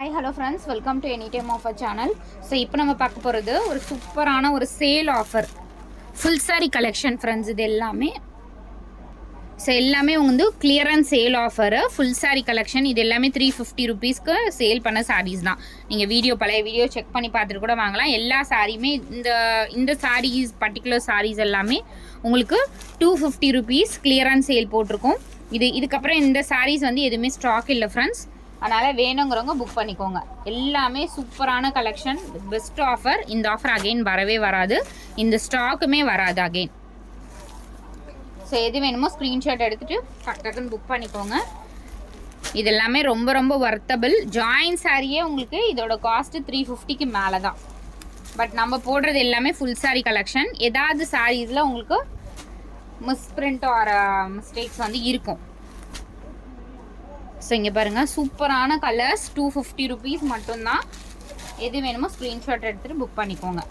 Hi, hello friends, welcome to Anytime Offer channel. So இப்போ நம்ம பார்க்க போகிறது ஒரு சூப்பரான ஒரு sale offer full sorry collection friends. இது எல்லாமே வந்து clearance sale offer full sorry collection. இது எல்லாமே 350 ருபீஸ்க்கு சேல் பண்ண சாரீஸ் தான். நீங்கள் பழைய வீடியோ செக் பண்ணி பார்த்துட்டு கூட வாங்கலாம். எல்லா சாரியுமே இந்த சாரீஸ் பர்டிகுலர் சாரீஸ் எல்லாமே உங்களுக்கு 250 ருபீஸ் கிளியரன்ஸ் சேல் போட்டிருக்கோம். இதுக்கப்புறம் இந்த சாரீஸ் வந்து எதுவுமே ஸ்டாக் இல்லை ஃப்ரெண்ட்ஸ். அதனால் வேணுங்கிறவங்க புக் பண்ணிக்கோங்க. எல்லாமே சூப்பரான கலெக்ஷன், பெஸ்ட் ஆஃபர். இந்த ஆஃபர் அகெயின் வரவே வராது, இந்த ஸ்டாக்குமே வராது அகெயின். ஸோ எது வேணுமோ ஸ்க்ரீன்ஷாட் எடுத்துகிட்டு டக்குன்னு புக் பண்ணிக்கோங்க. இது எல்லாமே ரொம்ப ரொம்ப ஒர்த்தபிள். ஜாயின் சாரியே உங்களுக்கு இதோட காஸ்ட்டு 350க்கு மேலே தான். பட் நம்ம போடுறது எல்லாமே ஃபுல் சாரி கலெக்ஷன். ஏதாவது சாரீஸில் உங்களுக்கு மிஸ்பிரிண்ட் ஆர் மிஸ்டேக்ஸ் வந்து இருக்கும். ஸோ இங்கே பாருங்கள், சூப்பரான கலர்ஸ், 250 ருபீஸ் மட்டும்தான். எது வேணுமோ ஸ்க்ரீன்ஷாட் எடுத்துகிட்டு புக் பண்ணிக்கோங்க.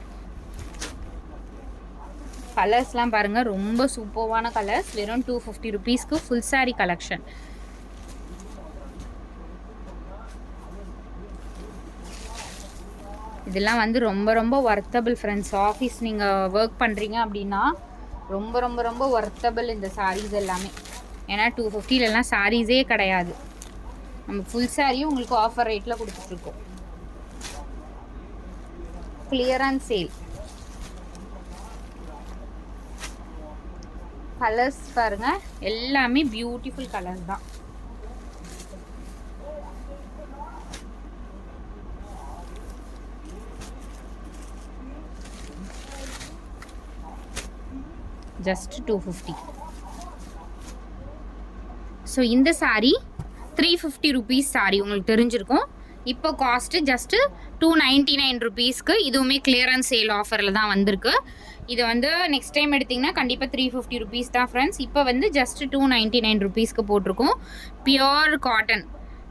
கலர்ஸ்லாம் பாருங்கள், ரொம்ப சூப்பரான கலர்ஸ். வெறும் 250 ருபீஸ்க்கு ஃபுல் சாரி கலெக்ஷன். இதெல்லாம் வந்து ரொம்ப ரொம்ப ஒர்த்தபிள் ஃப்ரெண்ட்ஸ். ஆஃபீஸ் நீங்கள் ஒர்க் பண்ணுறீங்க அப்படின்னா ரொம்ப ரொம்ப ரொம்ப ஒர்த்தபிள் இந்த சாரீஸ் எல்லாமே. ஏன்னா 250லலாம் சாரீஸே கிடையாது. நம்ம ஃபுல் சாரியும் உங்களுக்கு ஆஃபர் ரேட்டில் கொடுத்துட்ருக்கோம். Clearance sale. கலர்ஸ் பாருங்கள், எல்லாமே பியூட்டிஃபுல் கலர்ஸ் தான். ஜஸ்ட் 250. ஸோ இந்த சாரீ 350 ருபீஸ் சாரி உங்களுக்கு தெரிஞ்சிருக்கும். இப்போ காஸ்ட்டு ஜஸ்ட்டு 299 ருபீஸ்க்கு. இதுவுமே கிளியரன்ஸ் சேல் ஆஃபரில் தான் வந்திருக்கு. இது வந்து நெக்ஸ்ட் டைம் எடுத்திங்கன்னா கண்டிப்பாக 350 ருபீஸ் தான் ஃப்ரெண்ட்ஸ். இப்போ வந்து ஜஸ்ட்டு 299 ருபீஸ்க்கு போட்டிருக்கோம். Pure cotton.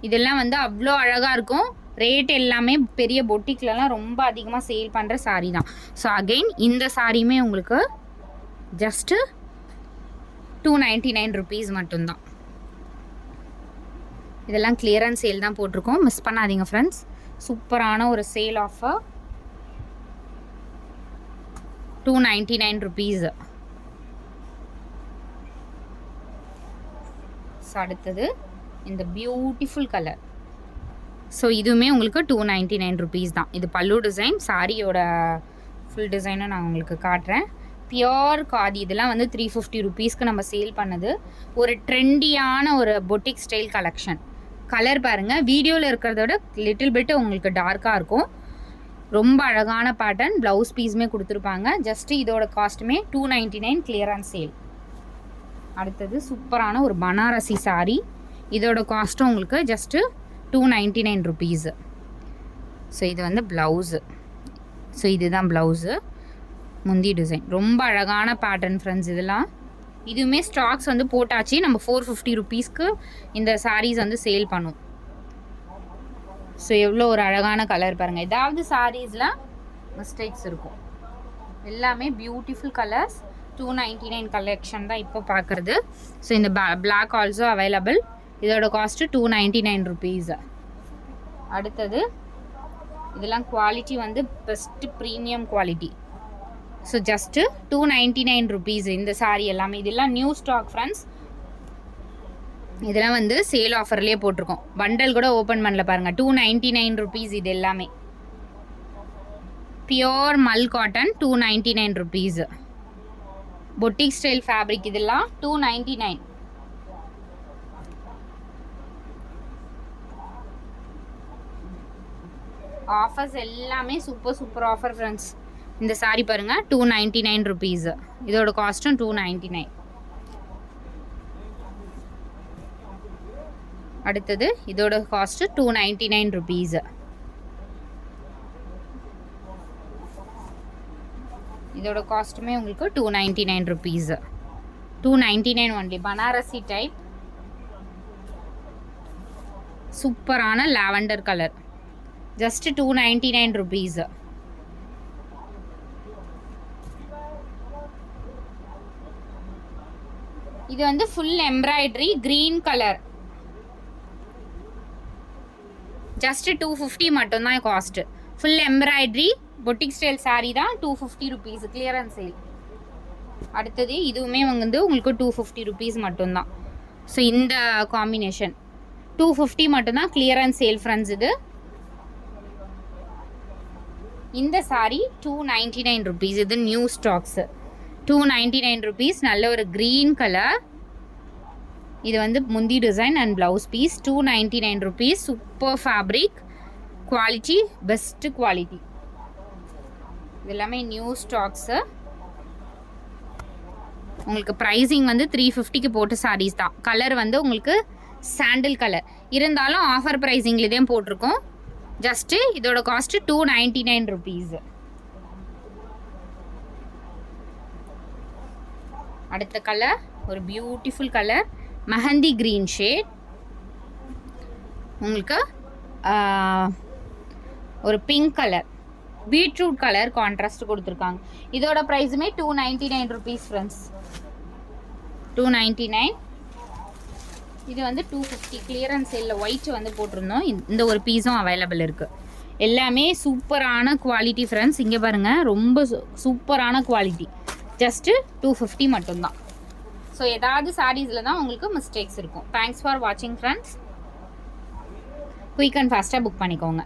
இதெல்லாம் வந்து அவ்வளோ அழகாக இருக்கும். ரேட் எல்லாமே பெரிய பொட்டிக்லலாம் ரொம்ப அதிகமாக சேல் பண்ணுற சாரீ தான். ஸோ அகெயின் இந்த சாரியுமே உங்களுக்கு ஜஸ்ட்டு 299 ருபீஸ் மட்டும்தான். இதெல்லாம் கிளியரன்ஸ் சேல் தான் போட்டிருக்கோம், மிஸ் பண்ணாதீங்க ஃப்ரெண்ட்ஸ். சூப்பரான ஒரு சேல் ஆஃபர், 299 ருபீஸ். ஸோ அடுத்தது இந்த பியூட்டிஃபுல் கலர். ஸோ இதுவுமே உங்களுக்கு 299 ருபீஸ் தான். இது பல்லு டிசைன், சாரியோட ஃபுல் டிசைனை நான் உங்களுக்கு காட்டுறேன். பியோர் காதி. இதெல்லாம் வந்து 350 ருபீஸ்க்கு நம்ம சேல் பண்ணது. ஒரு ட்ரெண்டியான ஒரு பொட்டிக் ஸ்டைல் கலெக்ஷன். கலர் பாருங்கள், வீடியோவில் இருக்கிறத விட லிட்டில் பிட்டு உங்களுக்கு டார்க்காக இருக்கும். ரொம்ப அழகான பேட்டர்ன். ப்ளவுஸ் பீஸுமே கொடுத்துருப்பாங்க. ஜஸ்ட்டு இதோட காஸ்ட்டுமே 299 கிளியரன்ஸ் சேல். அடுத்தது சூப்பரான ஒரு பனாரசி சாரீ. இதோட காஸ்ட்டும் உங்களுக்கு ஜஸ்ட்டு 299 ருபீஸு. ஸோ இது வந்து ப்ளவுஸு. ஸோ இதுதான் ப்ளவுஸு, முந்தி டிசைன். ரொம்ப அழகான பேட்டர்ன் ஃப்ரெண்ட்ஸ். இதெல்லாம் இதுவுமே ஸ்டாக்ஸ் வந்து போட்டாச்சு. நம்ம 450 ருபீஸ்க்கு இந்த சாரீஸ் வந்து சேல் பண்ணும். ஸோ எவ்வளோ ஒரு அழகான கலர் பாருங்கள். ஏதாவது சாரீஸில் மிஸ்டேக்ஸ் இருக்கும். எல்லாமே பியூட்டிஃபுல் கலர்ஸ். 299 கலெக்ஷன் தான் இப்போ பார்க்குறது. ஸோ இந்த பிளாக் ஆல்சோ அவைலபிள். இதோட காஸ்ட்டு 299 ருபீஸ். அடுத்தது இதெல்லாம் குவாலிட்டி வந்து best premium quality. So just 299 rupees இந்த சாரீ எல்லாமே. இதெல்லாம் நியூ ஸ்டாக் ஃப்ரெண்ட்ஸ். இதெல்லாம் வந்து சேல் ஆஃபர்லேயே போட்டிருக்கோம். பண்டல் கூட ஓப்பன் பண்ணல பாருங்கள். 299 ருபீஸ். இது எல்லாமே பியோர் மல் cotton, 299 rupees. Boutique style fabric. இதெல்லாம் 299. ஆஃபர்ஸ் எல்லாமே சூப்பர் ஆஃபர் ஃப்ரெண்ட்ஸ். இந்த சாரீ பாருங்கள், 299 ருபீஸ். இதோட காஸ்ட்டும் 299. அடுத்தது இதோட காஸ்ட்டு 299 ருபீஸ். இதோட காஸ்ட்டுமே உங்களுக்கு 299 ருபீஸ். 299 ஒன்லி. பனாரசி டைப். சூப்பரான லாவெண்டர் கலர். Just 299 rupees. இது வந்து full embroidery, green colour. Just 250 மட்டும்தான் cost. Full embroidery boutique style saree தான் 250 ருபீஸ் கிளியரன்ஸ் சேல். அடுத்தது இதுவுமே வந்து உங்களுக்கு 250 ருபீஸ் மட்டும்தான். ஸோ இந்த காம்பினேஷன் 250 மட்டும்தான் கிளியரன்ஸ் சேல் ஃப்ரெண்ட்ஸ். இது இந்த saree 299 ருபீஸ். இது நியூ ஸ்டாக்ஸு 299 ருபீஸ். நல்ல ஒரு க்ரீன் கலர். இது வந்து முந்தி design and blouse piece. 299 rupees. Super fabric, quality best quality. இது எல்லாமே நியூ ஸ்டாக்ஸு. உங்களுக்கு ப்ரைஸிங் வந்து 350க்கு போட்ட சாரீஸ் தான். கலர் வந்து உங்களுக்கு சாண்டில் கலர் இருந்தாலும் ஆஃபர் ப்ரைஸிங்கில் தான் போட்டிருக்கோம். ஜஸ்ட்டு இதோட காஸ்ட்டு 299 ருபீஸ். அடுத்த கலர் ஒரு beautiful colour mehndi green shade. உங்களுக்கு ஒரு pink colour beetroot colour contrast கொடுத்துருக்காங்க. இதோட ப்ரைஸுமே 299 ருபீஸ் ஃப்ரெண்ட்ஸ். 299. இது வந்து 250 கிளியரன்ஸ் சேலில் ஒயிட் வந்து போட்டிருந்தோம். இந்த ஒரு பீஸும் அவைலபிள் இருக்குது. எல்லாமே சூப்பரான குவாலிட்டி ஃப்ரெண்ட்ஸ். இங்கே பாருங்கள், ரொம்ப சூப்பரான குவாலிட்டி. ஜஸ்ட்டு 250 மட்டும்தான். ஸோ ஏதாவது சாரீஸில் தான் உங்களுக்கு மிஸ்டேக்ஸ் இருக்கும். தேங்க்ஸ் ஃபார் வாட்சிங் ஃப்ரெண்ட்ஸ். குயிக் அண்ட் ஃபாஸ்ட்டாக புக் பண்ணிக்கோங்க.